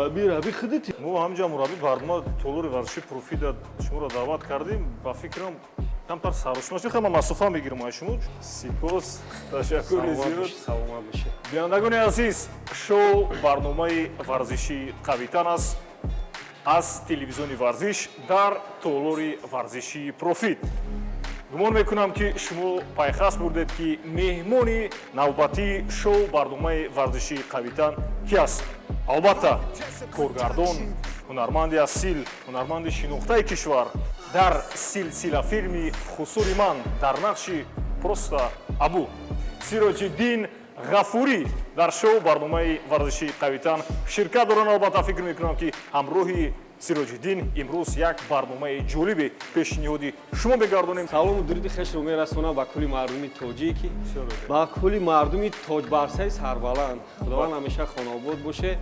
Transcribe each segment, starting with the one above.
раби худити. мо ҳамҷа мураббӣ барнома толори варзиши профида шуморо даъват кардем. Ба фикрам камтар сарушмаш мехоҳам масофа мегирам аз шумо. Сипос, ташаккури зиёд. Саломат бошед. Бинандагони азиз, шоу барномаи варзиши Қавитан аст аз телевизиони варзиш дар толори варзиши профит. гумон мекунам ки шумо пайхас бурдед ки меҳмони навбатии шоу барномаи варзиши Қавитан ки аст. албатта коргардон, ҳунарманди асил, ҳунарманди шинохтаи кишвар дар силсилафилми хусури ман дар нақши просто абу Сироҷиддин ғафурӣ дар шоу барномаи варзиши Қавитан ширкат доранд. албатта фикр мекунам ки ҳамроҳи Сироҷиддин имрӯз як барномаи ҷолибе пешниҳоди шумо мегардонем. Салому дуруди хешро мерасонам ба кулли мардуми тоҷики, ба кулли мардуми тоҷбарсаи сарбаланд. Худованд ҳамеша хонобод боше,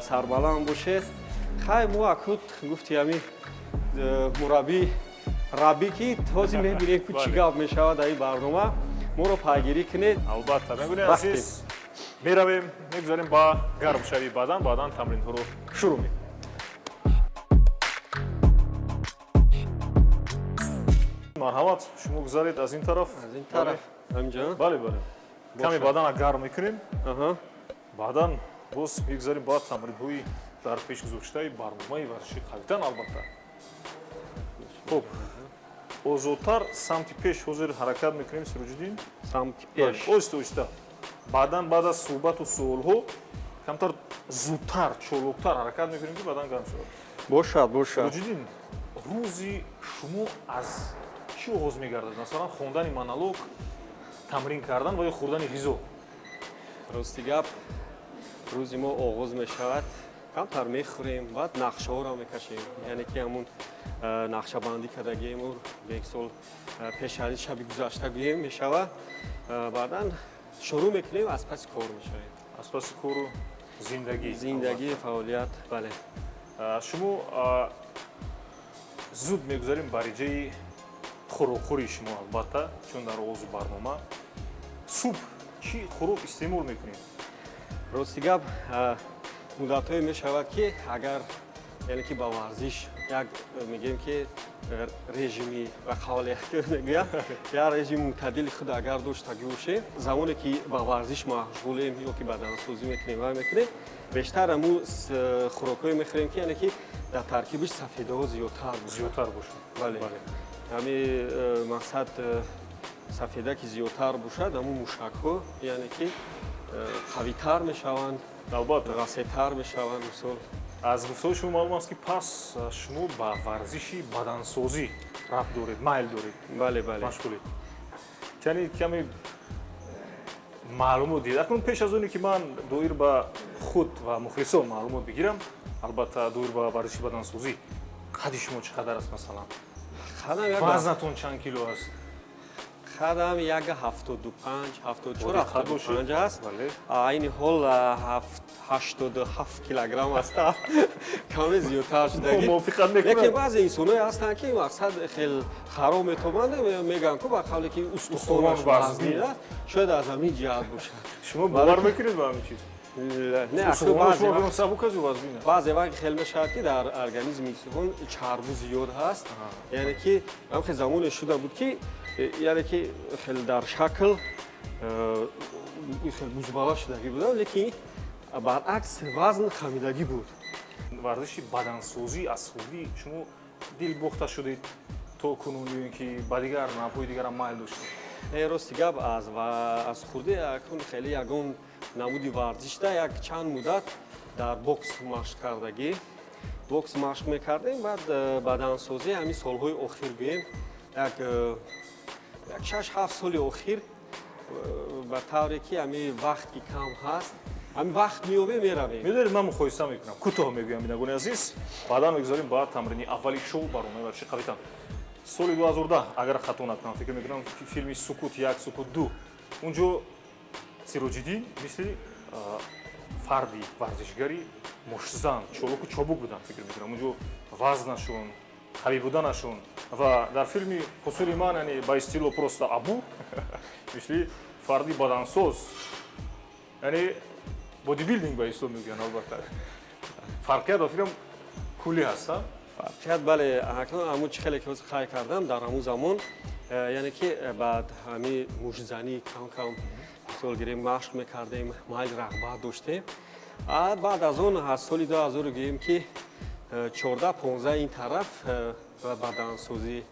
сарбаланд боше. Хай мо акуд гуфти ҳамин мурабби рабби ки ҳозир мебинем ки чӣ гап мешавад дар ин барнома. Моро пайгирӣ кунед. албатта мегӯем азиз, меравем, мегузарем ба гармшавии баъдан тамринҳоро шурӯъ мекунем. марҳамат, шумо гузаред аз ин тараф. Аз ин тараф ҳамҷа. Бале, бале. Каме бадана гарм мекунем. Баъдан боз мегузарем ба тамринҳои дар пеш гузоштаи барномаи варзиши Қавитан албатта. Хуб, озодтар самти пеш ҳозир ҳаракат мекунем Сироҷиддин. Самти пеш. Оҳиста оҳиста. Баъдан баъд аз суҳбату суолҳо камтар зудтар, чолоктар ҳаракат мекунем ки баъдан гарм шавад. Бошад, бошад. Сироҷиддин, рӯзи шумо аз чӣ оғоз мегардад? Масалан, хондани монолог, тамрин кардан ва ё хӯрдани ғизо? Рости гап, рӯзи мо оғоз мешавад, камтар мехӯрем, баъд нақшаҳоро мекашем. Яъне ки ҳамун нақшабандӣ кардагием як сол пеш аз ин шаби гузашта гӯем мешавад. Баъдан шурӯъ мекунем, аз паси кор мешавем. Аз паси кору зиндагӣ. Зиндагӣ, фаъолият, бале. Шумо зуд мегузарем ба реҷаи хӯрокхӯри шумо албатта, чун дар оғози барнома. Субҳ чӣ хӯрок истеъмол мекунед? Рости гап, муддатҳое мешавад ки агар яъне ки ба варзиш як мегӯем ки режими ва фаъолият мегӯям, як режими мӯътадили худ агар доштагӣ бошем, замоне ки ба варзиш машғулем ё ки бадансозӣ мекунем ва мекунем, бештар ҳамун хӯрокҳое мехӯрем ки яъне ки дар таркибаш сафедаҳо зиёдтар бошад. Бале. ҳамин мақсад сафеда ки зиёдтар бошад, ҳамун мушакҳо яъне ки қавитар мешаванд, албатта ғасетар мешаванд. мисол аз гуфтаҳои шумо маълум аст ки пас шумо ба варзиши бадансозӣ рабт доред, майл доред. бале, бале. Машғулед. Каме маълумот диҳед. Акнун пеш аз оне ки ман доир ба худ ва мухлисон маълумот бигирам, албатта доир ба варзиши бадансозӣ, қадди шумо чӣ қадар аст масалан? Вазнатон чанд кило аст? қадам як 75-74 аст. Бале. Айни ҳол 87 килограмм аст. Каме зиёдтар шудагӣ. Мувофиқат мекунам. Лекин баъзе инсонҳое ҳастанд ки мақсад хел хароб метобанд, мегӯянд ки ба қавле ки устухонаш вазнин аст, шояд аз ҳамин ҷиҳат бошад. Шумо бовар мекунед ба ҳамин чиз? Не, баъзе вақт хел мешавад ки дар организми инсон чарбу зиёд ҳаст. Яъне ки ҳамхел замоне шуда буд ки яъне ки хел дар шакл хел бузбала шудагӣ буда, лекин баръакс вазн хамидагӣ буд. Варзиши бадансозӣ аз хурдӣ шумо дилбохта шудед то кунун ё ин ки ба дигар навъҳои дигарам майл доштед? Рости гап аз хурдӣ акнун хеле ягон намуди варзишда як чанд муддат дар бокс машқ кардагӣ. Бокс машқ мекардем, баъд бадансозӣ ҳамин солҳои охир гӯем, як 6-7 соли охир, ба тавре ки ҳамин вақт ки кам ҳаст, ҳамин вақт меёбем меравем. Медонед, ман мухоиса мекунам, кӯтоҳ мегӯям бинагони азиз, баъдан мегузарем ба тамрини аввали шоу барномаи варзиши Қавитан. Соли 2010 агар хато накунам, фикр мекунам филми Сукут 1, Сукут 2, унҷо Сироҷиддин мисли фарди варзишгари мушзан, чолоку чобук будан, фикр мекунам. Унҷо вазнашон, қавӣ буданашон ва дар филми хусури ман, яъне ба истилоҳ просто абу мисли фарди бадансоз, яъне бодибилдинг ба ислом мегӯянд албатта. фарқият ба филм кулӣ ҳаста? фарқият бале, акнун ҳамун чӣ хеле ки ҳозир хай кардам дар ҳамун замон яъне ки баъд ҳамин мушзанӣ кам мисол гирем машқ мекардем, майл рағбат доштем. Баъд аз он аз соли 2000 гӯем ки 14-15 ин тараф бадансозӣ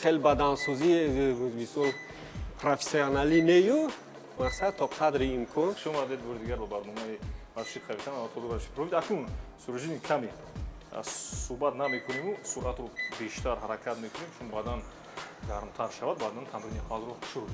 хеле бадансозӣ мисол профессионалӣ нею мақсад то қадри имкон шумо дед бори дигар ба барномаи варзиши қавитан автору варзиши профит акнун суруҷини ками суҳбат намекунему суръатро бештар ҳаракат мекунем чун баъдан гармтар шавад баъдан тамрини қалро шурӯъ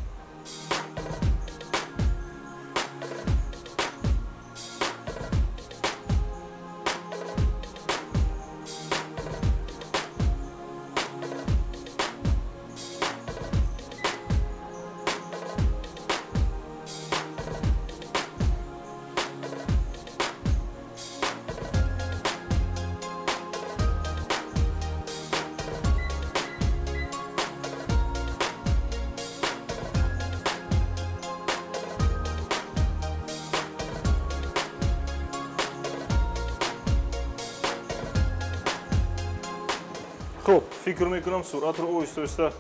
хуб фикр мекунам суръатро оҳиста-оҳиста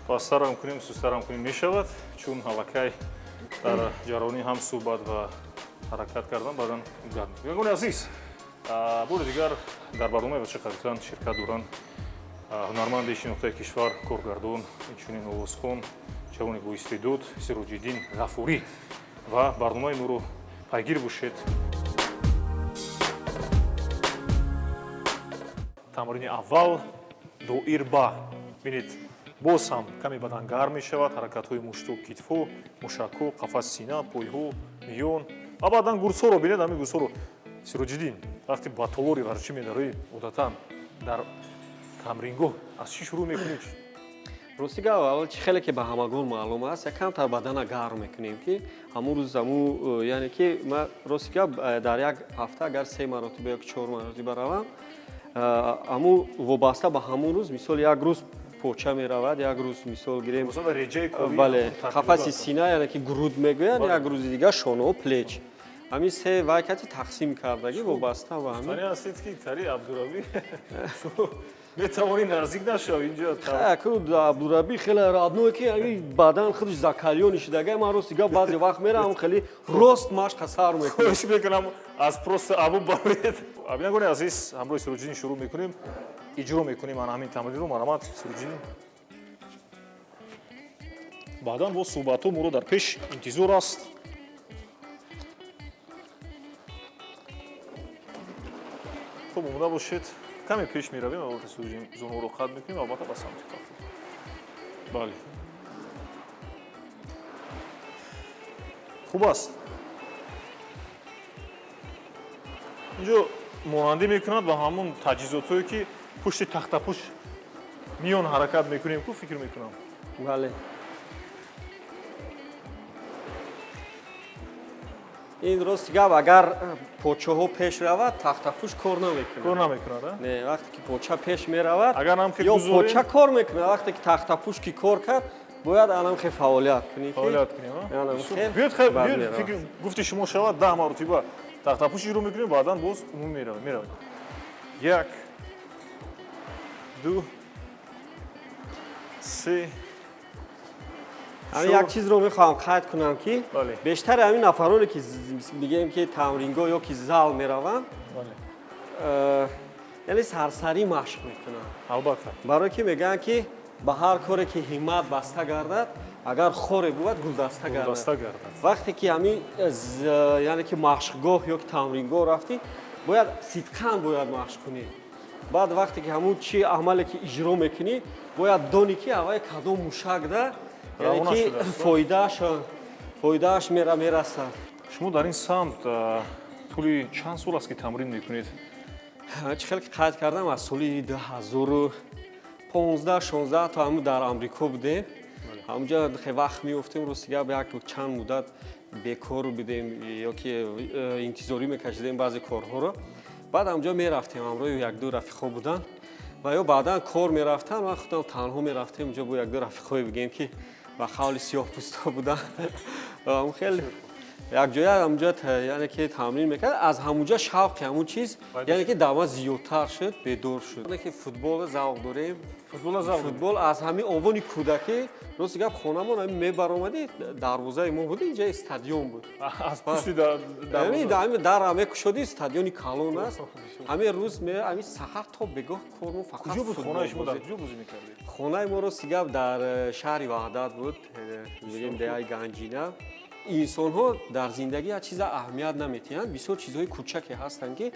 пасттарам кунем сустарам кунем мешавад чун аллакай дар ҷараёни ҳам суҳбат ва ҳаракат кардан баъдан гарм мекунем. ягони азиз бори дигар дар барномаи варзиши қавитан ширкат доранд ҳунарманди шинохтаи кишвар коргардон инчунин овозхон ҷавони боистеъдод сироҷиддин ғафурӣ ва барномаи моро пайгир бошед. тамрини аввал доирба бинед боз ҳам каме бадан гарм мешавад ҳаракатҳои мушту китфҳо мушакҳо қафаси сина пойҳо миён ва баъдан гурсҳоро бинед ҳамин гурсҳоро сироҷиддин вақте ба толори варзишӣ медароӣ одатан дар тамрингоҳ аз чӣ шурӯъ мекунӣ? рости гап аввал чӣ хеле ки ба ҳамагон маълум аст якамтар бадана гарм мекунем ки ҳамун рӯз ҳамун яъне ки ман рости гап дар як ҳафта агар 3 маротиба ё 4 маротиба равам ҳамун вобаста ба ҳамун рӯз мисол як рӯз поча меравад як рӯз мисол гирем бале қафаси сина яъне ки груд мегӯянд як рӯзи дигар шонаҳо плеч ҳамин се вайкати тақсим кардагӣ вобаста ба ҳамин ҳастед ки тари абдурабӣ метавонӣ наздик нашавӣ инҷо абдурабӣ хеле родное ки бадан худаш закалёни шидагай ман рости гап баъзе вақт мерам хеле рост машқа сар мекунам хоҳиш мекунам аз просто абу баред ягони азиз ҳамроҳи сироҷиддин шурӯъ мекунем иҷро мекунем ана ҳамин тамринро марамат сироҷиддин баъдан бо суҳбатҳо моро дар пеш интизор аст хуб омода бошед каме пеш меравем албатта сироҷиддин зонуҳоро қатъ мекунем албатта ба самти каф бале хуб аст инҷо монандӣ мекунад ба ҳамун таҷҳизотҳое ки пушти тахтапуш миён ҳаракат мекунем ку фикр мекунам бале ин рости гап агар почаҳо пеш равад тахтапуш кор намекунад не вақте ки поча пеш меравад агар нам ки ё поча кор мекунад вақте ки тахтапуш ки кор кард бояд анам хе фаъолият кунӣ биёд фикр гуфти шумо шавад 10 маротиба тахтапуш иҷро мекунем баъдан боз умум меравад 1 2 3 ҳамин як чизро мехоҳам қайд кунам ки бештари ҳамин нафароне ки мегӯем ки тамрингоҳ ё ки зал мераванд яъне сарсарӣ машқ мекунанд албатта барое ки мегӯянд ки ба ҳар коре ки ҳиммат баста гардад агар хоре бувад гулдаста гардад вақте ки ҳамин яъне ки машқгоҳ ё ки тамрингоҳ рафтӣ бояд сидқан бояд машқ кунӣ баъд вақте ки ҳамун чи амале ки иҷро мекунӣ бояд донӣ ки аввал кадом мушакда яъне ки фоидааш мерасад шумо дар ин самт тӯли чанд сол аст ки тамрин мекунед чӣ хеле ки қайд кардам аз соли 2015-16 то ҳамун дар амрико будем ҳамунҷо хеле вақт меёфтем рости гап як чанд муддат бекор будем ё ки интизорӣ мекашидем баъзе корҳоро баъд ҳамунҷо мерафтем ҳамроҳи як-ду рафиқо буданд ва ё баъдан кор мерафтам ва худам танҳо мерафтем унҷо бо як-ду рафиқое бигем ки ба қавли сиёҳпӯста буданд хеле یک جایی همونجا یعنی که تمرین میکرد از همونجا شوق همون چیز یعنی که دعوا زیادتر شد بدور شد یعنی که فوتبال ذوق داریم فوتبال از همین عنوان کودکی روز گپ خونمون همین میبرامدی دروازه ما بود اینجا استادیوم بود از پشت دروازه همین در همه شدی استادیومی کالون است همین روز می همین سحر تا بگاه کارمون فقط کجا بود خونه شما در کجا بازی میکردید خونه ما رو سیگاب در شهر وحدت بود میگیم دیای گنجینه انسان ها در زندگی هیچ چیز اهمیت نمیتونن بسیار چیزهای کوچکی هستن که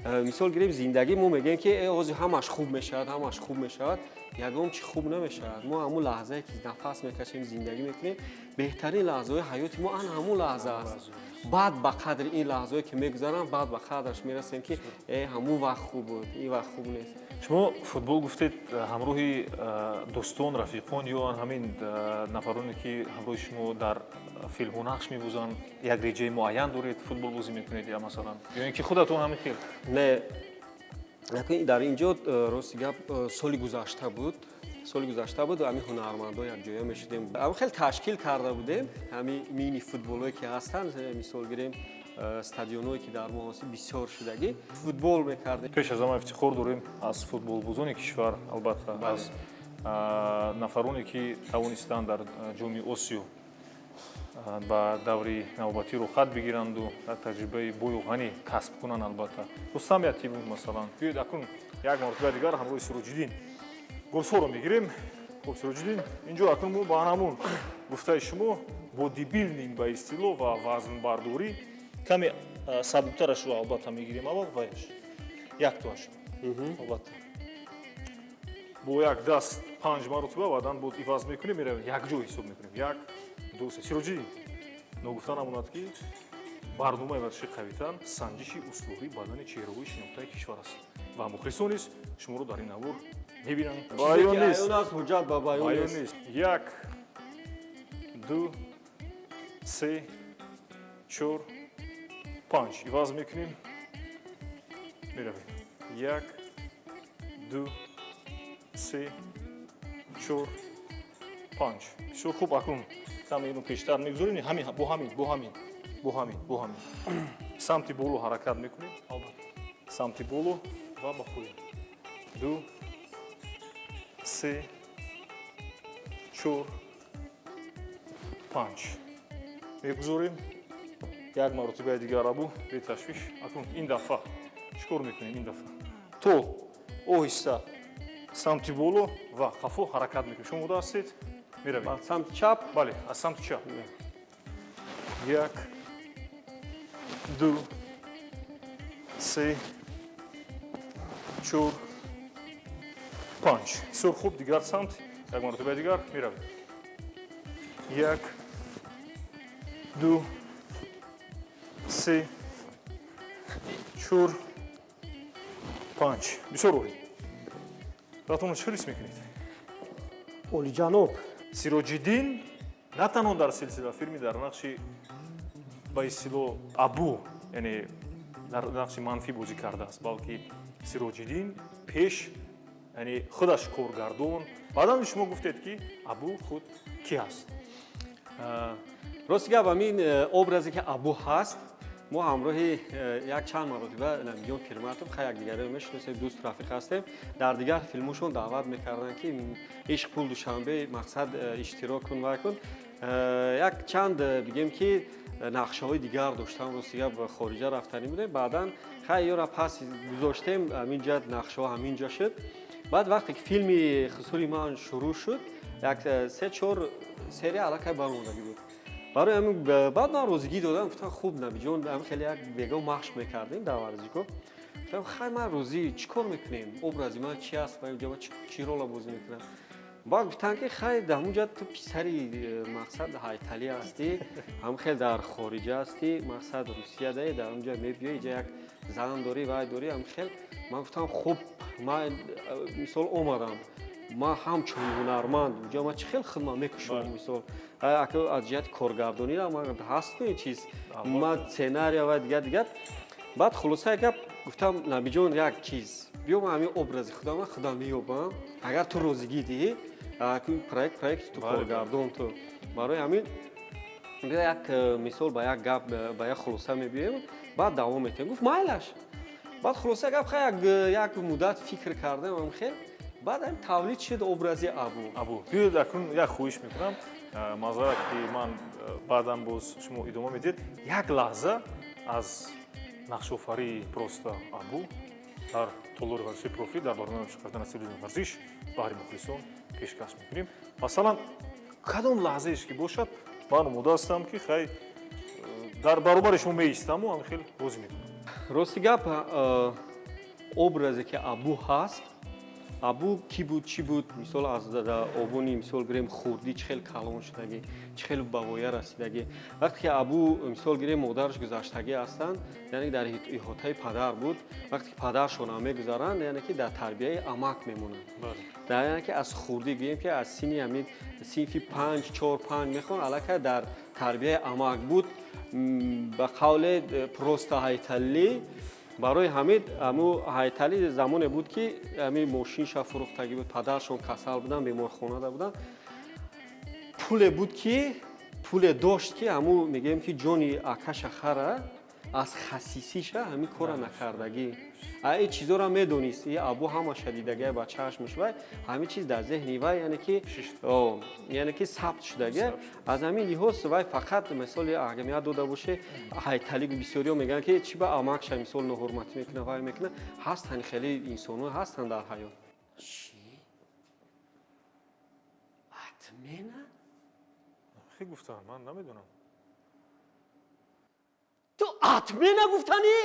مثال گریم زندگی ما میگن که همش خوب میشود همش خوب میشود یکم چی خوب نمیشود ما همون لحظه که نفس میکشیم زندگی میکنیم بهترین لحظه های حیات ما همون لحظه است بعد به قدر این لحظه که میگذرن بعد به قدرش میرسیم که همون وقت خوب بود این وقت خوب نیست شما فوتبال گفتید همراهی دوستان رفیقان یا همین نفرانی که همراه شما در فیلم ها نقش می‌بازن یک رجه معین دارید فوتبال بازی میکنید یا مثلا یا اینکه خودتون همین خیلی نه در اینجا راست گپ سال گذشته بود و همین هنرمندا یک جایی میشدیم اما خیلی تشکیل کرده بودیم همین مینی فوتبالایی که هستن مثال گیریم استادیونایی که در محاصی بسیار شدگی فوتبال میکردیم پیش از همه افتخار داریم از فوتبال بازان کشور البته از نفرانی که توانستند در جام آسیا با دوری نوبتی رو خط بگیرند و تجربه بوی و غنی کسب کنند البته رستم یتیمون مثلا بیاید اکنون یک مرتبه دیگر همراه سروج‌الدین گلسو رو میگیریم خب سروج‌الدین اینجا اکنون ما با همون گفته شما بودی بیلدینگ با اصطلاح و وزن برداری کمی سبکترش رو البته میگیریم اول وایش یک توش البته با یک دست 5 مرتبه بعداً بود وزن میکنیم میرویم یک جا حساب میکنیم یک دو سه سروج‌الدین نگفتن امونات که برنامه ورزشی قوی‌تر سنجشی اسطوری بدن چهره‌های شناخته کشور است و مخلصان است شما رو در این نوار می‌بینن بیان نیست حجت با بیان نیست یک دو سه چهار پنج وزن میکنیم میرویم یک دو سه چهار پنج بسیار خوب اکنون کمی اینو پیشتر میگذاریم همین با همین سمت بالو حرکت میکنیم سمت بالو و با پایین دو سه چهار پنج میگذاریم یک مرتبه دیگر ابو به تشویش اکنون این دفعه چیکار میکنیم این دفعه تو آهسته سمت بالو و قفو حرکت میکنیم شما بوده هستید میرویم سمت چپ بله از سمت چپ یک دو سه چهار پنج بسیار خوب دیگر سمت یک مرتبه دیگر میرویم یک دو سه چهار پنج بسیار عالی راتون چه ریس میکنید اولی جانب سروج‌الدین نه تنها در سلسله فیلمی در نقش با اصطلاح ابو یعنی در نقش منفی بازی کرده است بلکه سروج‌الدین پیش یعنی خودش کارگردان بعدا شما گفتید که ابو خود کی است راست گپ همین ابرازی که ابو هست ما همراه یک چند مرتبه نمیگم پیرمرد خیلی یکدیگر میشناسیم دوست رفیق هستیم در دیگر فیلمشون دعوت میکردن که عشق پول دوشنبه مقصد اشتراک کن و کن یک چند بگیم که نقشه های دیگر داشتم روسیه به خارجه رفتنی بودیم بعدا خیلی را پس گذاشتیم همینجا نقشه ها همینجا شد بعد وقتی که فیلم خصوصی من شروع شد یک 3-4 سری علاقه برآمدگی بود برای همین بعد من روزگی دادم گفتم خوب نبی جون هم خیلی یک بیگا مخش میکردیم در ورزشگاه گفتم خیلی من روزی چیکار میکنیم ابرازی من چی است و اینجا چی رول بازی میکنم بعد گفتن که خیلی در اونجا تو پسری مقصد هایتالی هستی هم خیلی در خارجه هستی مقصد روسیه داری در اونجا میبیای اینجا یک زن داری و داری هم خیلی من گفتم خوب من مثال اومدم ما همچون هنرمند اونجا ما چه خیلی خدمت میکشم مثال از جهت کارگردانی را ما هست این چیز ما سناریو و دیگر بعد خلاصه گپ گفتم نبی جون یک چیز بیام همین ابراز خدا مییابم اگر تو روزگی دی پروژه تو کارگردان تو برای همین як мисол ба як гап ба як хулоса мебием баъд давом метем гуфт майлаш баъд хулоса гап як муддат фикр кардам хел баъд ам тавлид шуд образи абу биёед акнун як хоҳиш мекунам мазарат ки ман баъдам боз шумо идома медиҳед як лаҳза аз нақшофарии просто абу дар толори варзиши профит дар барномаи кардани телевизиони варзиш баҳри мухлисон пешкаш мекунем масалан кадом лаҳзаеш ки бошад ман омода ҳастам ки хай дар баробари шумо меистаму ҳам хел бозӣ мекунам рости гап образе ки абу ҳаст абу ки буд чӣ буд мисол аз обони мисол гирем хурдӣ чӣ хел калон шудагӣ чӣ хел ба воя расидагӣ вақте ки абу мисол гирем модараш гузаштагӣ ҳастанд яъне дар иҳотаи падар буд вақте ки падаршонам мегузаранд яъне ки дар тарбияи амак мемонанд яъне ки аз хурдӣ гӯем ки аз сини ҳамин синфи 5 4 5 мехоҳанд аллакай дар тарбияи амак буд ба қавле просто ҳайталӣ барои ҳамид ҳаму ҳайталӣ замоне буд ки ҳамин мошинша фурӯхтагӣ буд падаршон касал буданд беморхонада буданд пуле буд ки пуле дошт ки ҳаму мегӯем ки ҷони акаша хара аз хасисиша ҳамин кора накардагӣ ин чизоро медонист и абу ҳамаша дидагӣ ба чашмаш вай ҳамин чиз дар зеҳни вай яъне ки сабт шудагӣ аз ҳамин лиҳоз вай фақат мисоли аҳамият дода боше ҳайталигу бисёриҳо мегӯянд ки чӣ ба амакша мисол ноҳурматӣ мекунад вай мекунад ҳастанд хеле инсонҳо ҳастанд дар ҳаёт атмена хе гуфтам ман намедонам ту атмена гуфтанӣ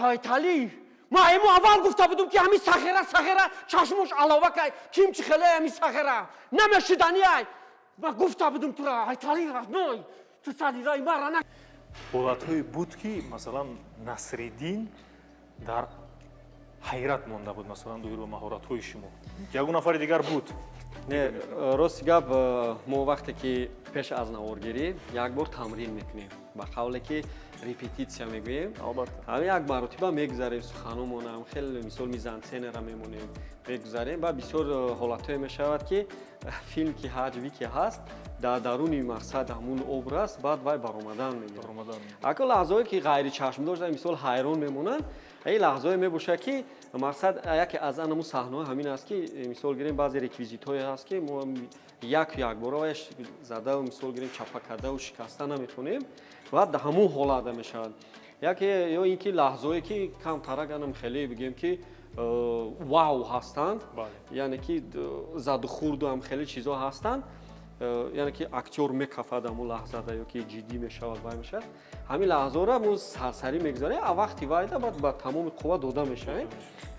ҳайталӣ ман ему аввал гуфта будум ки ҳамин сахера чашмош алова кай ким чи хеле ҳамин сахера намешуданиай ман гуфта будум тура ҳайталӣ ной ту садираи мара ҳолатҳое буд ки масалан Насриддин дар ҳайрат монда буд масалан доир ба маҳоратҳои шумо ягон нафари дигар буд не рости гап мо вақте ки пеш аз наворгирӣ як бор тамрин мекунем ба қавле ки репетитсия мегӯем ҳамин як маротиба мегузарем суханомонам хеле мисол мизансценера мемонем мегузарем ва бисёр ҳолатҳое мешавад ки филм ки ҳаҷви ки ҳаст дар даруни мақсад ҳамун образ баъд вай баромадан мегирад ако лаҳзае ки ғайри чашмдош мисол ҳайрон мемонанд ин лаҳзае мебошад ки мақсад яке аз анаму саҳнаҳо ҳамин аст ки мисол гирем баъзе реквизитҳое ҳаст ки мо якбора ваяш задау мисол гирем чапа кардау шикаста наметавонем баъд ҳамун ҳолат мешавад яке ё ин ки лаҳзое ки камтараганам хеле бигӯем ки вау ҳастанд яъне ки заду хурду ҳам хеле чизо ҳастанд яъне ки актёр мекафад ҳамун лаҳзада ё ки ҷиддӣ мешавад вай мешавад ҳамин лаҳзаро мо сарсарӣ мегузарем а вақти вайда баъд ба тамоми қувват дода мешавем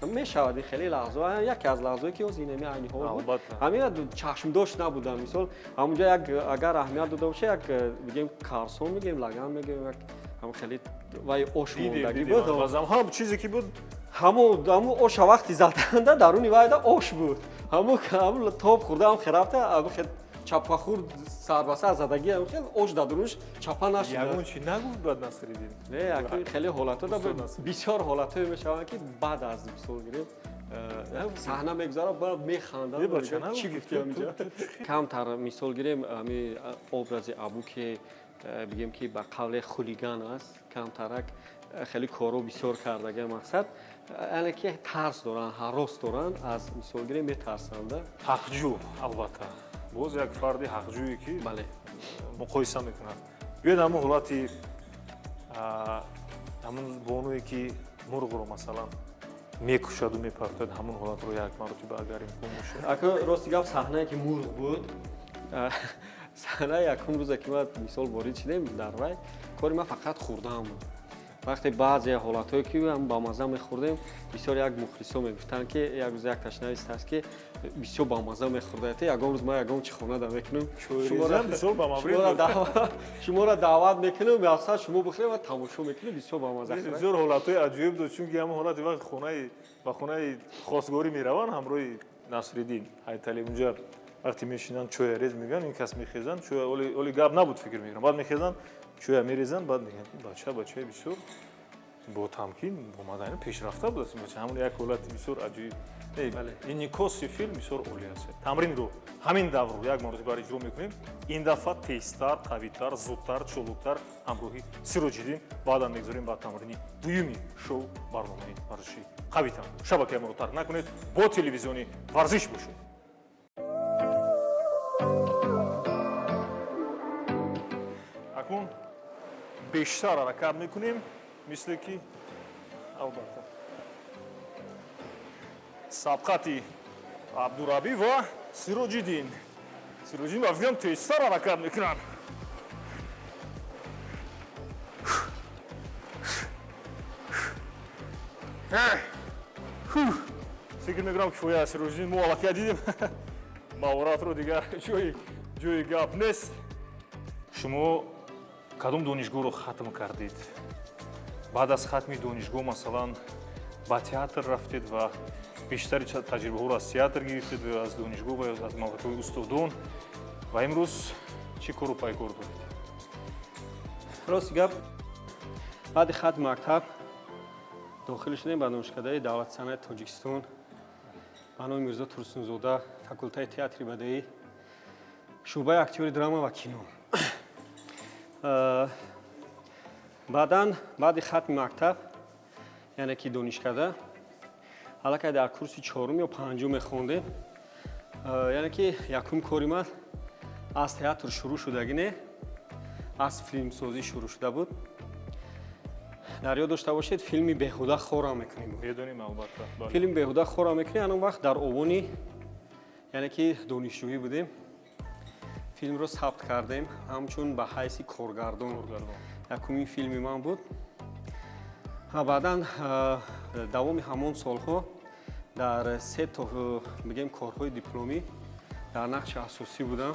мешавад ин хеле лаҳза яке аз лаҳзое ки зинами айни ҳол буд ҳамин чашмдош набуданд мисол ҳамунҷо як агар аҳамият дода боша як бигем карсон мегӯем лаган мегӯем ҳам хеле вай ош мондагӣ буд ҳам чизе ки буд ҳамун оша вақти заданда даруни вайда ош буд ҳамун тоб хӯрда ҳам херафта чапахӯр сарбаса задагӣ ош дар дурунш чапа нашуда ягон чи нагуфт бад Насриддин не хеле ҳолатҳо бисёр ҳолатҳое мешаванд ки баъд аз мисол гирем саҳна мегузара баъд механданд чӣ гуфти ҳаминҷа камтар мисол гирем ҳамин образи абу ки бигем ки ба қавле хулиган аст камтарак хеле корҳо бисёр кардага мақсад яъне ки тарс доранд ҳарос доранд аз мисол гирем метарсанда ҳақҷӯ албатта боз як фарди ҳақҷӯе ки муқоиса мекунад биёед ҳамун ҳолати ҳамун бонуе ки мурғро масалан мекушаду мепартояд ҳамун ҳолатро як маротиба агар имкон бошад ако рости гап саҳнае ки мурғ буд саҳнаи якум рӯзе ки ман мисол ворид шудем дар вай кори ман фақат хӯрдан буд вақте баъзе ҳолатҳое ки ба мазза мехӯрдем бисёр як мухлисо мегуфтанд ки як рӯз як ташнавист ҳаст ки бисёр ба мазза мехӯрдад ягон рӯз ман ягон чӣ хонада мекунам шуморо даъват мекунам мақсад шумо бихӯред ва тамошо мекунед бисёр ба мазза бисёр ҳолатҳои аҷоиб дошт чунки ҳамон ҳолати вақти ба хонаи хостгорӣ мераванд ҳамроҳи Насриддин ҳайталӣ унҷа вақте мешинанд чоя рез мегӯянд ин кас мехезанд чоя оли гап набуд фикр мекунам баъд мехезанд чоя мерезанд баъд мегӯянд бачаи бисёр бо тамкин омадани пешрафта будааст ҳамон як ҳолати бисёр аҷиб инъикоси филм бисёр олӣ аст тамринро ҳамин даврро як маротиба иҷро мекунем ин дафъа тезтар қавитар зудтар чолуктар ҳамроҳи сироҷиддин баъдан мегзорем ба тамрини дуюми шоу барномаи варзиши қавитан шабакаамро тарк накунед бо телевизиони варзиш бошед акнун бештар ҳаракат мекунем мисле ки албатта сабқати абдураби ва сироҷиддин ба фикрам тезтар ҳаракат мекунанд фикр мекунам кифоя сироҷиддин мо аллакай дидем маҳоратро дигар ҷои гап нест шумо кадом донишгоҳро хатм кардед баъд аз хатми донишгоҳ масалан ба театр рафтед ва бештари таҷрибаҳоро аз театр гирифтед ва аз донишгоҳ ва аз мактаби устодон ва имрӯз чӣ кору пайкор доред рости гап баъди хатми мактаб дохил шудем ба донишкадаи давлати санъати тоҷикистон ба номи мирзо турсунзода факултаи театри бадеӣ шӯъбаи актёри драма ва кино баъдан баъди хатми мактаб яъне ки донишкада аллакай дар курси 4 ё 5 мехондем яъне ки якум кори ман аз театр шурӯъ шудагӣ не аз филмсозӣ шурӯъ шуда буд дар ёд дошта бошед филми беҳуда хорам мекунем медонем албатта филми беҳуда хорам мекунем анон вақт дар овони яъне ки донишҷӯӣ будем филмро сабт кардем ҳамчун ба ҳайси коргардон якумин филми ман буд ва баъдан давоми ҳамон солҳо дар 3 то бигем корҳои дипломӣ дар нақши асосӣ будам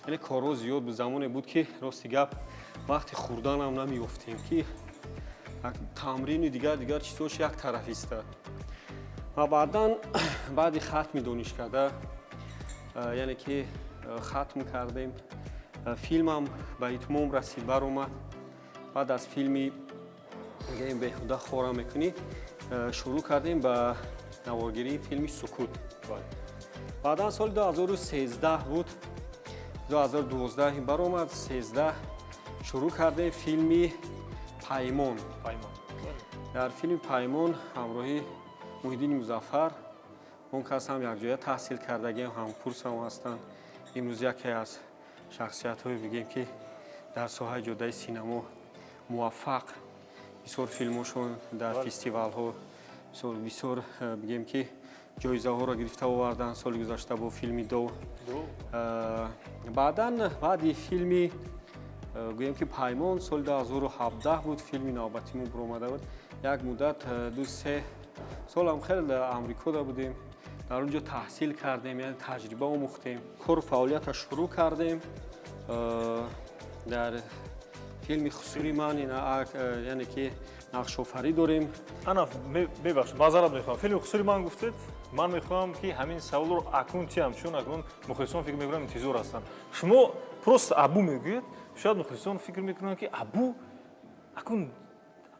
яъне корҳо зиёд буд замоне буд ки рости гап вақти хурданам намеёфтем ки тамрини дигар чизош як тараф истад ва баъдан баъди хатми донишкада яъне ки хатм кардем филмам ба итмом расид баромад баъд аз филми мегӯем беҳуда хорам мекунӣ шурӯъ кардем ба наворгирии филми сукут баъдан соли 2013 буд 2012 баромад 13 шурӯъ кардем филми паймон дар филми паймон ҳамроҳи муҳиддини музаффар он кас ҳам якҷоя таҳсил кардагиам ҳамкурсам ҳастанд имрӯз яке аз шахсиятҳое бигем ки дар соҳаи ҷодаи синамо муваффақ бисёр филмҳошон дар фестивалҳо бисёр бигем ки ҷоизаҳоро гирифта оварданд соли гузашта бо филми дов баъдан баъди филми гӯем ки паймон соли 2017 буд филми навбатимон баромада буд як муддат 2-3 солам хеле дар амрикода будем дар он ҷо таҳсил кардем яъне таҷриба омӯхтем кору фаъолияташ шурӯъ кардем дар филми хусури ман яъне ки нақшофарӣ дорем анаф бебахшед маъзарат мехоҳам филми хусури ман гуфтед ман мехоҳам ки ҳамин саволро акнун тиям чун акнун мухлисон фикр мекунам интизор ҳастанд шумо просто абу мегӯед шояд мухлисон фикр мекунанд ки абу акнун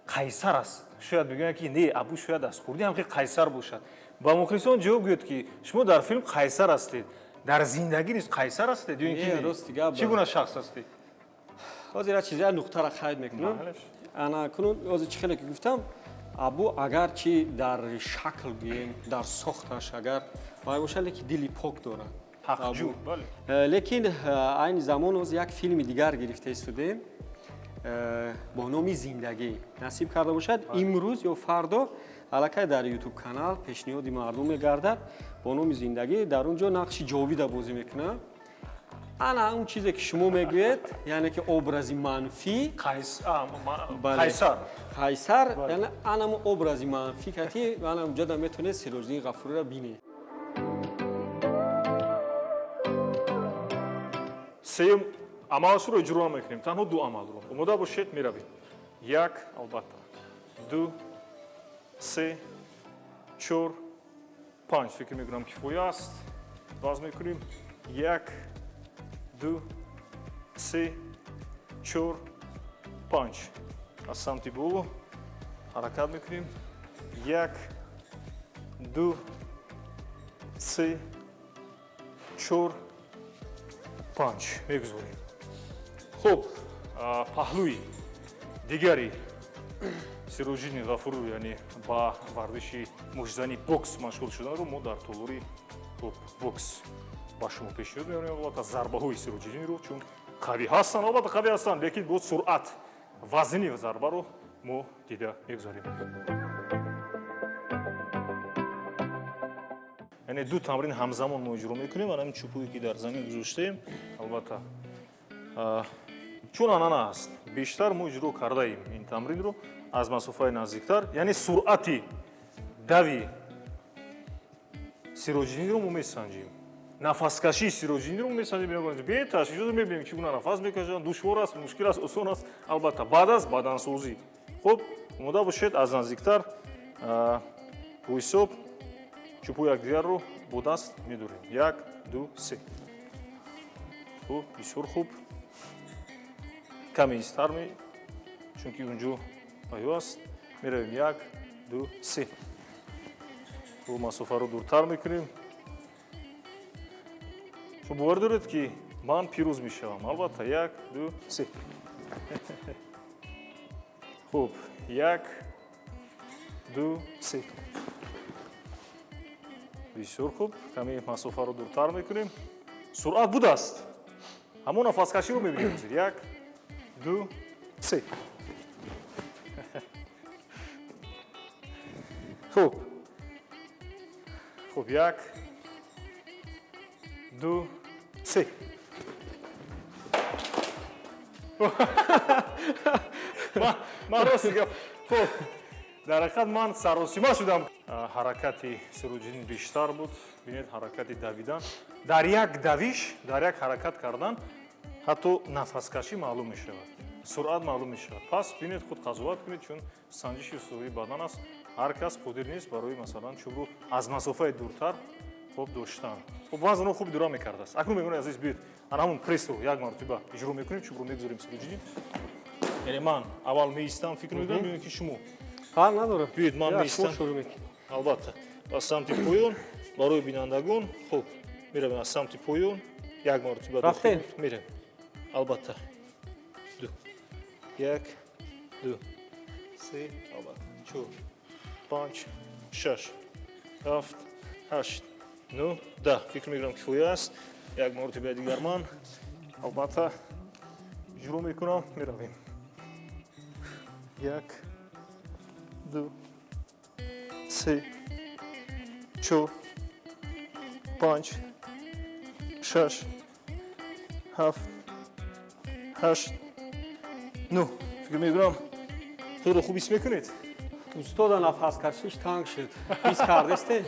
қайсар аст шояд бигӯянд ки не абу шояд аз хурди ҳам ки қайсар бошад ба мухлисон ҷавоб гӯед ки шумо дар филм қайсар ҳастед дар зиндагӣ низ қайсар ҳастед ё ин ки чӣ гуна шахс ҳастед ҳозир як чизя нуқтаро қайд мекунам ана кунун ҳозир чӣ хеле ки гуфтам абу агарчи дар шакл гӯем дар сохташ агар бай бошад лекин дили пок дорад ҳақҷӯ лекин айни замон ҳозир як филми дигар гирифта истодем бо номи зиндагӣ насиб карда бошад имрӯз ё фардо аллакай дар ютуб канал пешниҳоди мардум мегардад бо номи зиндагӣ дар он ҷо нақши ҷовида бозӣ мекунам ана он чизе ки шумо мегӯед яъне ки образи манфӣ қайсар яъне анамо образи манфӣ кати ана ҷода метавонед сироҷиддин ғафуриро бинед сеюм амалашро иҷро намекунем танҳо ду амалро омода бошед меравем 1 албатта 2 3 4 5 фикр мекунам кифоя аст ваз мекунем 1 2 3 4 5 аз самти боло ҳаракат мекунем. 1 2 3 4 5 мегузорем. хуб, паҳлӯи дигари Сироҷиддин Ғафуров, яъне ба варзиши мушзани бокс машғул шуданро мо дар толори бокс ба шумо пешниҳод меорем. албатта зарбаҳои Сироҷиддинро чун қавӣ ҳастанд, албатта қавӣ ҳастанд, лекин бо суръат вазни зарбаро мо дида мегузорем. яъне ду тамрин ҳамзамон мо иҷро мекунем. ана ин чӯпое ки дар замин гузоштаем, албатта чун анъана аст, бештар мо иҷро кардаем ин тамринро аз масофаи наздиктар, яъне суръати дави Сироҷиддинро мо месанҷем. нафаскашии Сироҷиддинро мо месанҷем. беташвиш мебинем ки гуна нафас мекашад, душвор аст, мушкил аст, осон аст. албатта баъд аз бадансозӣ. хуб, омода бошед, аз наздиктар бо ҳисоб чӯпҳои якдигарро бо даст медорем. 1 2 3. хуб, бисёр хуб. каме истар чунки унҷо айё аст. меравем 1 2 3. хуб, масофаро дуртар мекунем. шумо бовар доред ки ман пирӯз мешавам. албатта 1 2 3. хуб, 1 2 3. бисёр хуб. каме масофаро дуртар мекунем. суръат будааст. ҳамон нафаскаширо мебинем. 1 2 3. хуб. хуб, 1 2 3. ман рости гап. хуб, дар ҳақиқат ман саросима шудам. ҳаракати Сироҷиддин бештар буд. бинед, ҳаракати давидан. дар як давиш, дар як ҳаракат кардан ҳатто нафаскашӣ маълум мешавад, суръат маълум мешавад. пас бинед, худ қазоват кунед, чун санҷиши устувори бадан аст. ҳар кас қодир нест барои масалан чӯбро аз масофаи дуртар хуб доштан. хуб, вазнро хуб дура мекардааст. акнун мегӯям азиз биёед, ана ҳамон прессро як маротиба иҷро мекунем, чӯбро мегузорем Сироҷиддин. яъне ман аввал меистам, фикр мекунам бибинем ки шумо фарқ надорад. биёед, ман меистам. шурӯъ мекунем. албатта аз самти поён барои бинандагон. хуб, меравем аз самти поён як маротиба рафтем. меравем. албатта 2 1 2 3 албатта 4 5 6 7 8 9 10. фикр мекунам кифоя аст. як маротиба дигар ман албатта иҷро мекунам. меравем 1 2 3 4 5 6 7 8 9. фикр мекунам худро хуб ҳис мекунед. устода нафаскашиш танг шуд. ҳис кардесте?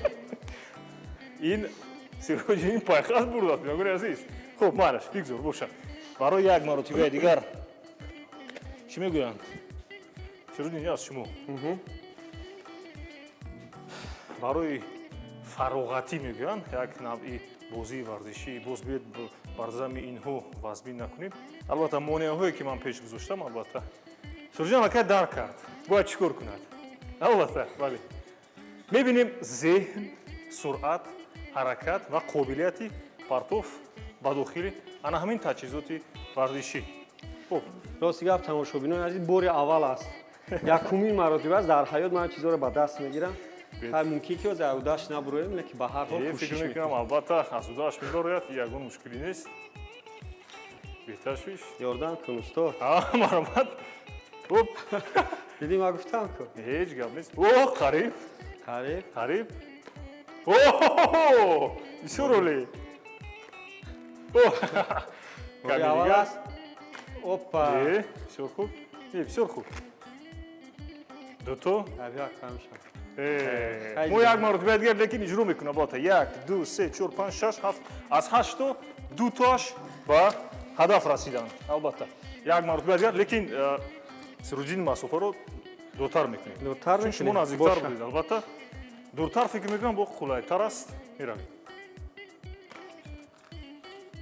ин Сироҷиддин пайхаст бурдад мегӯри азиз. хуб, майраш бигзор бошад. барои як маротибаи дигар чӣ мегӯянд? Сироҷиддин аст шумо. барои фароғатӣ мегӯянд, як навъи бозии варзишӣ, боз биёед бар зами инҳо вазбин накунем. албатта монеаҳое ки ман пеш гузоштам, албатта Сироҷиддин акай дарк кард. бояд чӣ кор кунад? албатта, бале. мебинем зеҳн, суръат, ҳаракат ва қобилияти партоф ба дохили ана ҳамин таҷҳизоти варзишӣ. хуб, рости гап тамошобинони азиз, бори аввал аст. якумин маротиба аст дар ҳаёт ман чизоро ба даст мегирам. ҳай мумкин ки аз удаш набуроем, лекин ба ҳар ҳол фикр кӯшиш мекунам мекунам. албатта аз удаш мебарояд, ягон мушкилӣ нест. беташвиш. ёрдам кун устод. марҳамат. хуб, дидӣ ман гуфтам ку. ҳеҷ гап нест. қариб. қариб. қариб. бисёр оле. бори аввал аст. опа. бисёр хуб. бисёр хуб. дуто. як кам шуд. мо як маротиба дигар лекин иҷро мекунам. албатта 1 2 3 4 5 6 7 аз 8 то дутоаш ба ҳадаф расиданд. албатта як маротиба дигар, лекин Сироҷиддин масофаро дуртар мекунем. дуртар чун шумо наздиктар будед. албатта дуртар фикр мекунам бо қулайтар аст. меравем.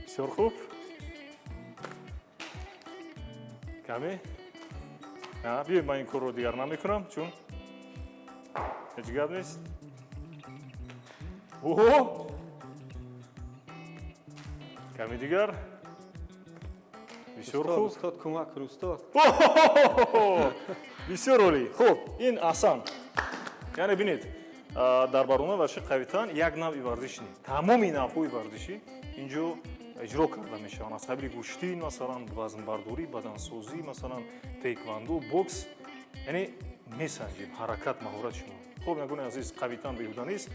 бисёр хуб. каме. биёед, ман ин корро дигар намекунам, чун ҳеҷ гап нест. Оҳо! Каме дигар. Бисёр хуб. Устод, кӯмак кун, устод. Оҳо! Бисёр олӣ. Хуб, ин асан. Яъне бинед, дар барномаи варзиши қавитан як навъи варзиш не. Тамоми навъҳои варзишӣ инҷо иҷро карда мешаванд. Аз қабили гӯштин, масалан, вазнбардорӣ, бадансозӣ, масалан, тейквандо, бокс. Яъне месанҷем ҳаракат, маҳорат шумо. Хуб, ягони азиз, қавитан беҳуда нест.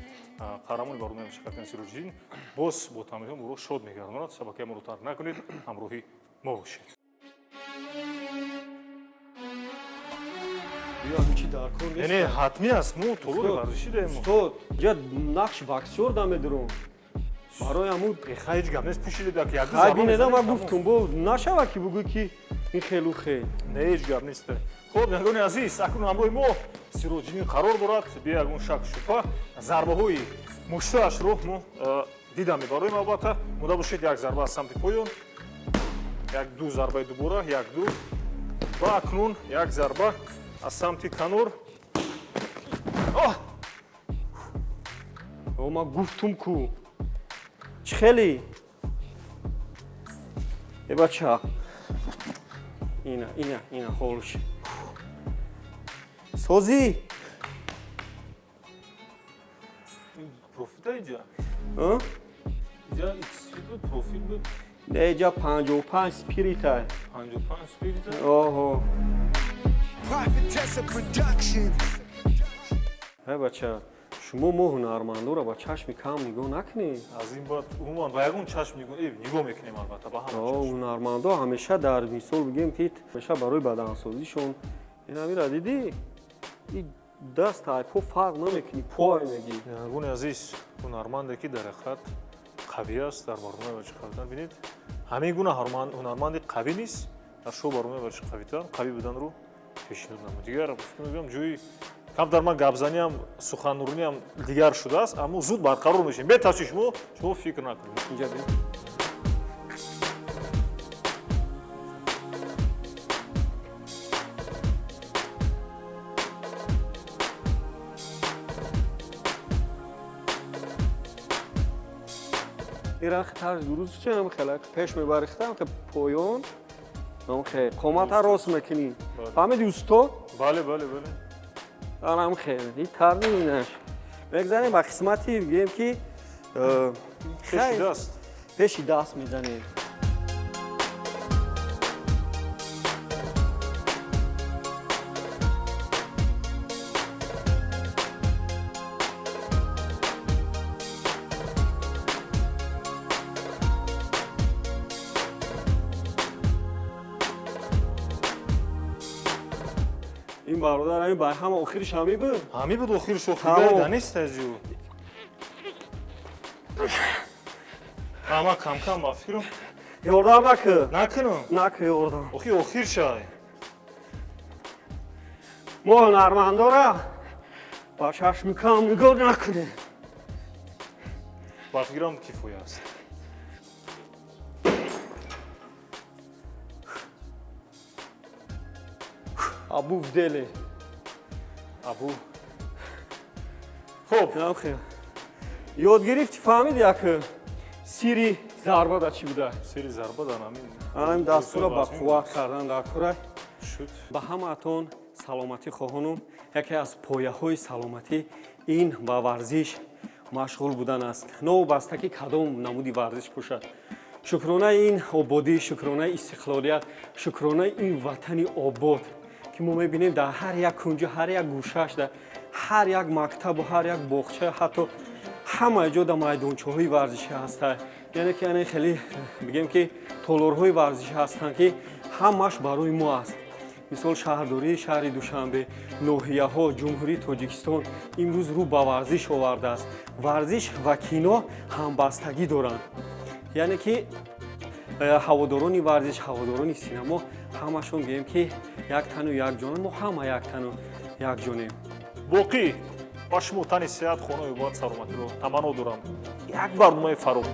Қаҳрамони барномаи варзиши қавитан Сироҷиддин боз бо тамоми муро шод мегардонад. Шабакаи моро тарк накунед, ҳамроҳи мо бошед. Чи дар кор нест. Яъне ҳатмӣ аст мо толори варзишӣ даем. Устод, ҷа нақш боксёр да медиром. Барои аму Эха ҳеҷ гап нест пӯшида ки як хай бинеда ма гуфтум бо нашава ки бугӯ ки ин хелу хел. Не ҳеҷ гап нест. Хуб, ягони азиз, акнун ҳамроҳи мо Сироҷиддин қарор дорад. Бия ягон шак шубҳа зарбаҳои муштаашро мо дида мебароем. албатта мода бошед, як зарба аз самти поён, як ду зарбаи дубора, як ду ва акнун як зарба аз самти канор. О ма гуфтум ку. Чӣ хелӣ? Э бача. Ина ҳолш. Созӣ. Профита иҷа. А? Иҷа иксфит буд, профит буд. Эҷа 55 спиритай. 55 спирита. Оҳо. Prophetessa Production. Э бача, шумо мо ҳунармандора ба чашми кам нигоҳ накунед. Аз ин баъд умуман ба ягон чашм нигоҳ мекунем, албатта ба ҳама чашм. ҳунармандо ҳамеша дар мисол бигем ки ҳамеша барои бадансозишон инамира дидӣ? И даст айпо фарқ намекунӣ, пой мегӣ. Ягони азиз, ҳунарманде ки дар ҳақиқат қавӣ аст дар барномаи варзиши қавитан. Бинед, ҳамин гуна ҳунарманди қавӣ нист дар шоу барномаи варзиши қавитан қавӣ буданро пешниҳод намуд. Дигар фикр мекунам ҷои кам дар ман гапзаниам, суханрӯниам дигар шудааст, аммо зуд барқарор мешавем. Бетавҷиҳ шумо фикр накунед. Инҷа бин. ира тарз дуруст чам хелак пеш мебарихтам ки поён ном хе қомата рост мекунӣ. Фаҳмиди устод? Бале. Анам хел. И тарзи инаш. Мегзанем ба қисмати бигем ки Пеши даст. пеши даст мезанем. ин бародар ҳамин ба ҳама охириш ҳамин буд. Ҳамин буд охириш Тамом. охирда нест аҷу. Ама кам ба фикрам Ёрдам накӣ. накунам. Накӣ ёрдам. Охи охир шай. мо ҳунармандора ба чашми кам нигоҳ накунем. Ба фикрам кифоя аст. абу в деле. Абу. Хуб, Ям хел. Ёд гирифтӣ фаҳмиди як сири зарба да чӣ буда? сири зарба дар ҳамин. Ҳамин дастура ба қувват кардан дар кора. Шуд. ба ҳамаатон саломатӣ хоҳонам. Яке аз пояҳои саломатӣ ин ба варзиш машғул будан аст. Новобаста ки кадом намуди варзиш бошад. Шукронаи ин ободӣ, шукронаи истиқлолият, шукронаи ин ватани обод ки мо мебинем дар ҳар як кунҷи, ҳар як гӯшааш, дар ҳар як мактабу ҳар як боғча, ҳатто ҳама ҷо дар майдончаҳои варзишӣ ҳастанд. яъне ки яъне хеле бигем ки толорҳои варзишӣ ҳастанд ки ҳамаш барои мо аст. мисол шаҳрдории шаҳри душанбе, ноҳияҳо, ҷумҳурии тоҷикистон имрӯз рӯ ба варзиш овардааст. варзиш ва кино ҳамбастагӣ доранд. яъне ки ҳаводорони варзиш, ҳаводорони синамо ҳамашон бигем ки як тану якҷонанд. мо ҳама як тану якҷонем. боқӣ ба шумо тани сеҳат хонаи обод саломатиро таманно дорам. Як барномаи фароғ.